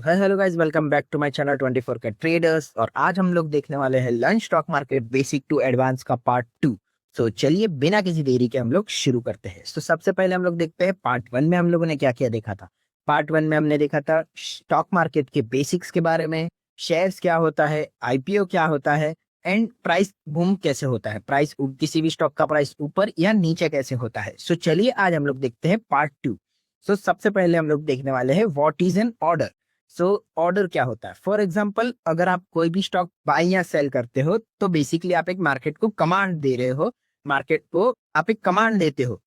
Hi hello guys, welcome back to my channel 24 के traders. और आज हम लोग देखने वाले हैं लंच stock market basic to advance का पार्ट 2। सो चलिए बिना किसी देरी के हम लोग शुरू करते हैं। तो सबसे पहले हम लोग देखते हैं पार्ट 1 में हम लोगों ने क्या क्या देखा था। पार्ट 1 में हमने देखा था स्टॉक मार्केट के बेसिक्स के बारे में, शेयर्स क्या होता है, आईपीओ क्या होता है एंड प्राइस बूम कैसे होता है, किसी भी स्टॉक का प्राइस ऊपर या नीचे कैसे होता है। सो चलिए आज हम लोग देखते हैं पार्ट 2। सो सबसे पहले हम लोग देखने वाले हैं what is an order. So order क्या होता है। फॉर एग्जाम्पल, अगर आप कोई भी स्टॉक बाय या सेल करते हो तो बेसिकली आप एक मार्केट को कमांड दे रहे हो, मार्केट को आप एक कमांड देते हो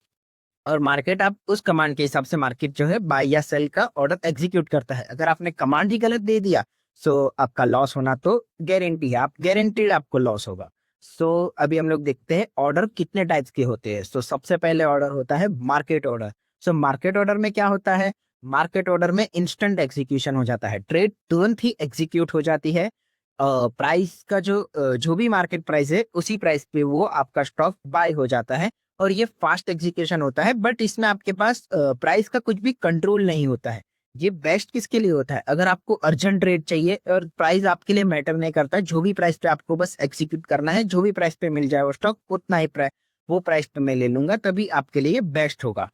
और मार्केट आप उस कमांड के हिसाब से मार्केट जो है बाय या सेल का ऑर्डर एग्जीक्यूट करता है। अगर आपने कमांड ही गलत दे दिया सो आपका लॉस होना तो गारंटी है, आप गारंटीड आपको लॉस होगा। सो अभी हम लोग देखते हैं ऑर्डर कितने टाइप्स के होते हैं। सो सबसे पहले ऑर्डर होता है market order. So market order में क्या होता है, मार्केट ऑर्डर में इंस्टेंट एग्जीक्यूशन हो जाता है, ट्रेड तुरंत ही एग्जीक्यूट हो जाती है। प्राइस का जो भी मार्केट प्राइस है उसी प्राइस पे वो आपका स्टॉक बाय हो जाता है और ये फास्ट एग्जीक्यूशन होता है। बट इसमें आपके पास प्राइस का कुछ भी कंट्रोल नहीं होता है। ये बेस्ट किसके लिए होता है, अगर आपको अर्जेंट रेट चाहिए और प्राइस आपके लिए मैटर नहीं करता है, जो भी प्राइस पे आपको बस एग्जीक्यूट करना है, जो भी प्राइस पे मिल जाए वो स्टॉक उतना ही प्राइस, वो प्राइस पे मैं ले लूंगा, तभी आपके लिए बेस्ट होगा।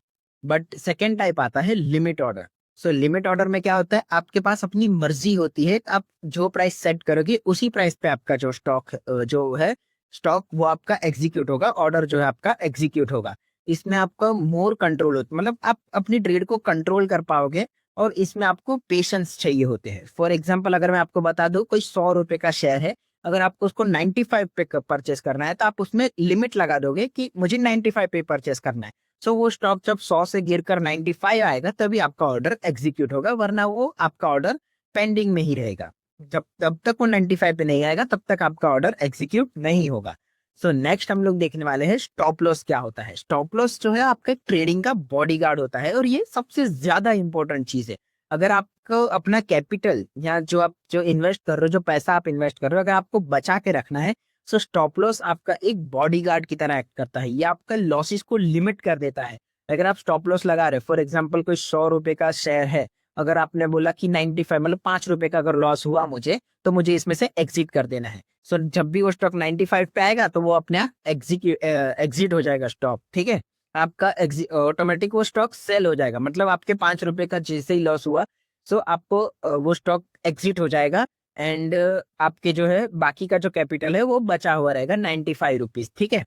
बट सेकेंड टाइप आता है limit order. So limit order में क्या होता है, आपके पास अपनी मर्जी होती है, आप जो प्राइस सेट करोगे उसी प्राइस पे आपका जो स्टॉक जो है स्टॉक वो आपका एग्जीक्यूट होगा, ऑर्डर जो है आपका एग्जीक्यूट होगा। इसमें आपका मोर कंट्रोल होता, मतलब आप अपनी ट्रेड को कंट्रोल कर पाओगे और इसमें आपको पेशेंस चाहिए होते हैं। फॉर एग्जाम्पल, अगर मैं आपको बता दूं कोई 100 रुपए का शेयर है, अगर आपको उसको 95 पे परचेस करना है तो आप उसमें लिमिट लगा दोगे कि मुझे 95 पे परचेस करना है। सो वो स्टॉक जब 100 से गिरकर 95 आएगा तभी आपका ऑर्डर एग्जीक्यूट होगा, वरना वो आपका ऑर्डर पेंडिंग में ही रहेगा। जब तब तक वो 95 पे नहीं आएगा तब तक आपका ऑर्डर एग्जीक्यूट नहीं होगा। सो नेक्स्ट हम लोग देखने वाले हैं स्टॉप लॉस क्या होता है। स्टॉप लॉस जो है आपका ट्रेडिंग का बॉडीगार्ड होता है और ये सबसे ज्यादा इंपॉर्टेंट चीज है। अगर आपको अपना कैपिटल या जो इन्वेस्ट कर रहे हो, जो पैसा आप इन्वेस्ट कर रहे हो, अगर आपको बचा के रखना है, सो स्टॉप लॉस आपका एक बॉडीगार्ड की तरह एक्ट करता है। ये आपका लॉसेस को लिमिट कर देता है। अगर आप स्टॉप लॉस लगा रहे हो, फॉर एग्जाम्पल कोई 100 रुपए का शेयर है, अगर आपने बोला कि 95 मतलब 5 रुपए का अगर लॉस हुआ मुझे, तो मुझे इसमें से एग्जिट कर देना है। सो जब भी वो स्टॉक 95 पे आएगा तो वो अपने आप एग्जिट हो जाएगा स्टॉक, ठीक है। आपका ऑटोमेटिक वो स्टॉक सेल हो जाएगा, मतलब आपके 5 रुपए का जैसे ही लॉस हुआ सो आपको वो स्टॉक एग्जिट हो जाएगा एंड आपके जो है बाकी का जो कैपिटल है वो बचा हुआ रहेगा 95 रुपीज, ठीक है।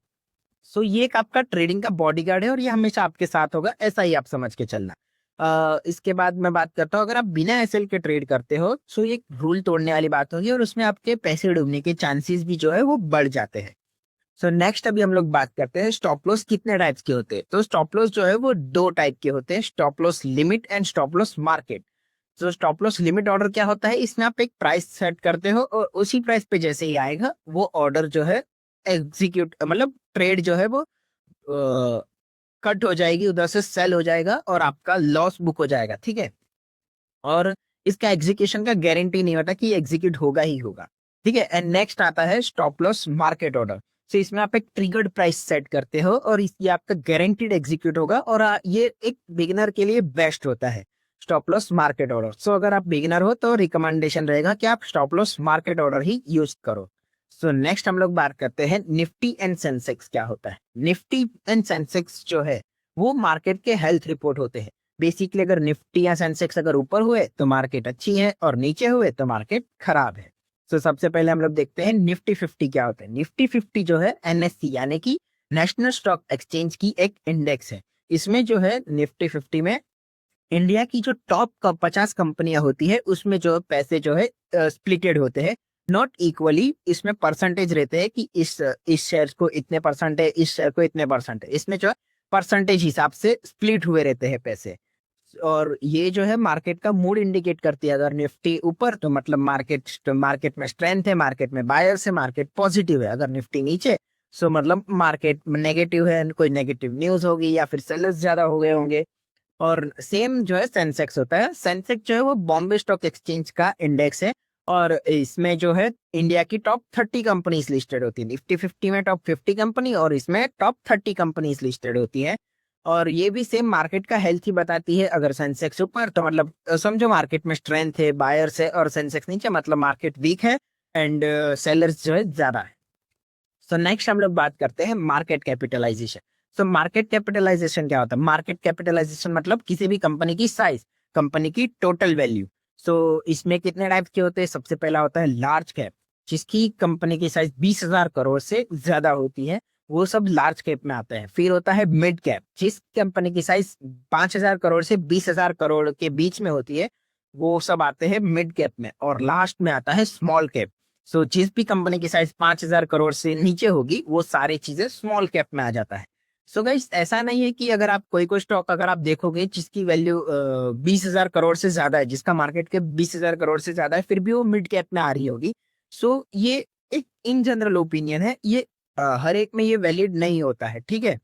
सो ये एक आपका ट्रेडिंग का बॉडीगार्ड है और ये हमेशा आपके साथ होगा, ऐसा ही आप समझ के चलना। इसके बाद मैं बात करता हूँ, अगर आप बिना एसएल के ट्रेड करते हो सो ये रूल तोड़ने वाली बात होगी और उसमें आपके पैसे डूबने के चांसेस भी जो है वो बढ़ जाते हैं। सो नेक्स्ट अभी हम लोग बात करते हैं स्टॉप लॉस कितने टाइप्स के होते हैं। तो स्टॉप लॉस जो है वो दो टाइप के होते हैं, stop loss limit and stop loss market. तो स्टॉप लॉस लिमिट ऑर्डर क्या होता है, इसमें आप एक प्राइस सेट करते हो और उसी प्राइस पे जैसे ही आएगा वो ऑर्डर जो है एग्जीक्यूट, मतलब ट्रेड जो है वो कट हो जाएगी, उधर से सेल हो जाएगा और आपका लॉस बुक हो जाएगा, ठीक है। और इसका एग्जीक्यूशन का गारंटी नहीं होता कि एग्जीक्यूट होगा ही होगा, ठीक है। एंड नेक्स्ट आता है स्टॉप लॉस मार्केट ऑर्डर। सो इसमें आप एक ट्रिगर्ड प्राइस सेट करते हो और ये आपका गारंटीड एग्जीक्यूट होगा और ये एक बिगिनर के लिए बेस्ट होता है स्टॉप लॉस मार्केट ऑर्डर। सो अगर आप बिगिनर हो तो रिकमेंडेशन रहेगा कि आप स्टॉप लॉस मार्केट ऑर्डर ही यूज करो। सो नेक्स्ट हम लोग बात करते हैं निफ्टी एंड सेंसेक्स क्या होता है। निफ्टी एंड सेंसेक्स जो है वो मार्केट के हेल्थ रिपोर्ट होते हैं। बेसिकली अगर निफ्टी या सेंसेक्स अगर ऊपर हुए तो मार्केट अच्छी है और नीचे हुए तो मार्केट खराब है। तो सबसे पहले हम लोग देखते हैं निफ्टी 50 क्या होता है। निफ्टी 50 जो है एनएससी यानी कि नेशनल स्टॉक एक्सचेंज की एक इंडेक्स है। इसमें जो है निफ्टी 50 में इंडिया की जो टॉप 50 कंपनियां होती है उसमें जो पैसे जो है स्प्लिटेड होते हैं, नॉट इक्वली। इसमें परसेंटेज रहते हैं कि इस शेयर को इतने परसेंट है, इस शेयर को इतने परसेंट है, इसमें जो है परसेंटेज हिसाब से स्प्लिट हुए रहते हैं पैसे। और ये जो है मार्केट का मूड इंडिकेट करती है। अगर निफ्टी ऊपर तो मतलब मार्केट में स्ट्रेंथ है, मार्केट में बायर्स है, मार्केट पॉजिटिव है। अगर निफ्टी नीचे सो मतलब मार्केट नेगेटिव है, कोई नेगेटिव न्यूज होगी या फिर सेलर्स ज्यादा हो गए होंगे। और सेम जो है सेंसेक्स होता है। सेंसेक्स जो है वो बॉम्बे स्टॉक एक्सचेंज का इंडेक्स है और इसमें जो है इंडिया की टॉप 30 कंपनीज लिस्टेड होती है। निफ्टी 50 में टॉप 50 कंपनी और इसमें टॉप 30 कंपनीज लिस्टेड होती है। और ये भी सेम मार्केट का हेल्थ ही बताती है। अगर सेंसेक्स ऊपर तो मतलब समझो मार्केट में स्ट्रेंथ है, बायर्स है, और सेंसेक्स नीचे मतलब मार्केट वीक है एंड सेलर्स जो है ज्यादा है। सो नेक्स्ट हम लोग बात करते हैं market capitalization. So market capitalization क्या होता है? मार्केट कैपिटलाइजेशन मतलब किसी भी कंपनी की साइज, कंपनी की टोटल वैल्यू। सो इसमें कितने टाइप के होते हैं? सबसे पहला होता है लार्ज कैप, जिसकी कंपनी की साइज 20,000 करोड़ से ज्यादा होती है, वो सब लार्ज कैप में आते हैं। फिर होता है मिड कैप, जिस कंपनी की साइज 5,000 करोड़ से 20,000 करोड़ के बीच में होती है, वो सब आते हैं मिड कैप में। और लास्ट में आता है स्मॉल कैप। सो जिस भी कंपनी की साइज 5,000 करोड़ से नीचे होगी, वो सारी चीजें स्मॉल कैप में आ जाता है। सो गाइस, ऐसा नहीं है कि अगर आप कोई स्टॉक अगर आप देखोगे जिसकी वैल्यू 20,000 करोड़ से ज्यादा है, जिसका मार्केट कैप 20,000 करोड़ से ज्यादा है, फिर भी वो मिड कैप में आ रही होगी। सो ये एक इन जनरल ओपिनियन है, ये हर एक में ये वैलिड नहीं होता है, ठीक है।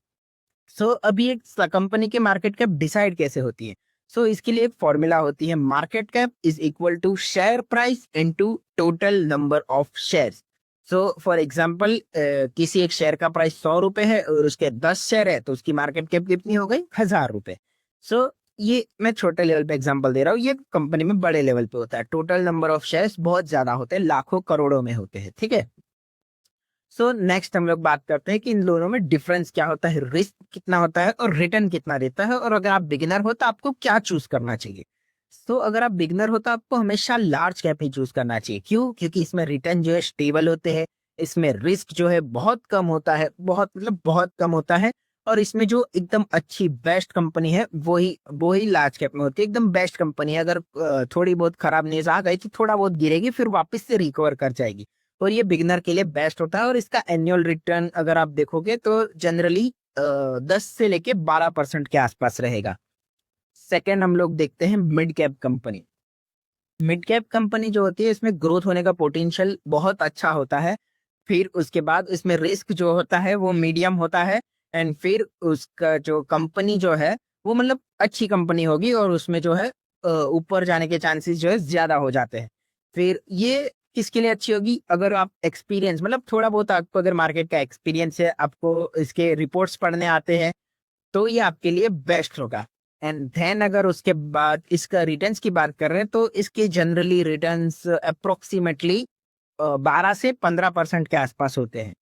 सो अभी एक कंपनी की मार्केट कैप डिसाइड कैसे होती है? सो इसके लिए एक फॉर्मूला होती है, market cap is equal to share price into total number of shares. So for example, किसी एक शेयर का प्राइस 100 रुपए है और उसके 10 शेयर है, तो उसकी मार्केट कैप कितनी हो गई? 1,000 रुपए। सो ये मैं छोटे लेवल पे एग्जांपल दे रहा हूँ, ये कंपनी में बड़े लेवल पे होता है, टोटल नंबर ऑफ शेयर्स बहुत ज्यादा होते हैं, लाखों करोड़ों में होते हैं, ठीक है। सो नेक्स्ट हम लोग बात करते हैं कि इन दोनों में डिफरेंस क्या होता है, रिस्क कितना होता है और रिटर्न कितना देता है, और अगर आप बिगिनर हो तो आपको क्या चूज करना चाहिए। सो अगर आप बिगिनर हो तो आपको हमेशा लार्ज कैप ही चूज करना चाहिए। क्यों? क्योंकि इसमें रिटर्न जो है स्टेबल होते हैं, इसमें रिस्क जो है बहुत कम होता है, बहुत मतलब बहुत कम होता है। और इसमें जो एकदम अच्छी बेस्ट कंपनी है वो ही लार्ज कैप में होती है, एकदम बेस्ट कंपनी है। अगर थोड़ी बहुत खराब न्यूज आ गई तो थोड़ा बहुत गिरेगी, फिर वापस से रिकवर कर जाएगी। और ये बिगिनर के लिए बेस्ट होता है। और इसका एनुअल रिटर्न अगर आप देखोगे तो जनरली 10 से लेके 12% के आसपास रहेगा। सेकेंड हम लोग देखते हैं mid cap company. Mid cap company जो होती है, इसमें ग्रोथ होने का पोटेंशियल बहुत अच्छा होता है। फिर उसके बाद इसमें रिस्क जो होता है वो मीडियम होता है। एंड फिर उसका जो कंपनी जो है वो मतलब अच्छी कंपनी होगी, और उसमें जो है ऊपर जाने के चांसेस जो है ज्यादा हो जाते हैं। फिर ये किसके लिए अच्छी होगी? अगर आप एक्सपीरियंस मतलब थोड़ा बहुत आपको अगर मार्केट का एक्सपीरियंस है, आपको इसके रिपोर्ट्स पढ़ने आते हैं, तो ये आपके लिए बेस्ट होगा। एंड देन अगर उसके बाद इसका रिटर्न्स की बात कर रहे हैं, तो इसके जनरली रिटर्न्स अप्रोक्सीमेटली 12 से 15% के आसपास होते हैं।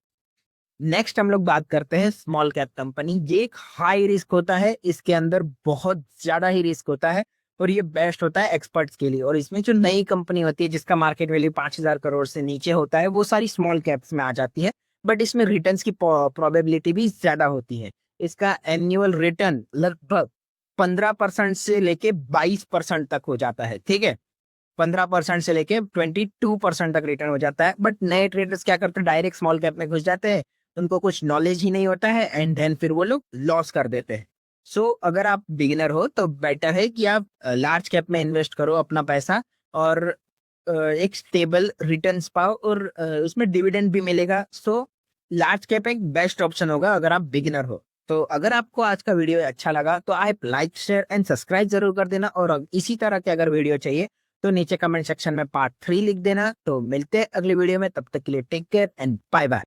नेक्स्ट हम लोग बात करते हैं स्मॉल कैप कंपनी। ये एक हाई रिस्क होता है, इसके अंदर बहुत ज्यादा ही रिस्क होता है, और ये बेस्ट होता है एक्सपर्ट्स के लिए। और इसमें जो नई कंपनी होती है जिसका मार्केट वैल्यू 5,000 करोड़ से नीचे होता है, वो सारी स्मॉल कैप्स में आ जाती है। बट इसमें रिटर्न्स की प्रोबेबिलिटी भी ज्यादा होती है। इसका एनुअल रिटर्न लगभग 15% से लेके 22% तक हो जाता है, ठीक है। 15% से लेके 22% तक रिटर्न हो जाता है। बट नए ट्रेडर्स क्या करते हैं? डायरेक्ट स्मॉल कैप में घुस जाते हैं, उनको कुछ नॉलेज ही नहीं होता है, एंड देन फिर वो लोग लॉस कर देते हैं। सो अगर आप बिगिनर हो तो बेटर है कि आप लार्ज कैप में इन्वेस्ट करो अपना पैसा, और एक स्टेबल रिटर्न्स पाओ, और उसमें डिविडेंड भी मिलेगा। सो लार्ज कैप एक बेस्ट ऑप्शन होगा अगर आप बिगिनर हो। तो अगर आपको आज का वीडियो अच्छा लगा तो आप लाइक शेयर एंड सब्सक्राइब जरूर कर देना, और इसी तरह के अगर वीडियो चाहिए तो नीचे कमेंट सेक्शन में पार्ट 3 लिख देना। तो मिलते हैं अगली वीडियो में, तब तक के लिए take care and bye bye.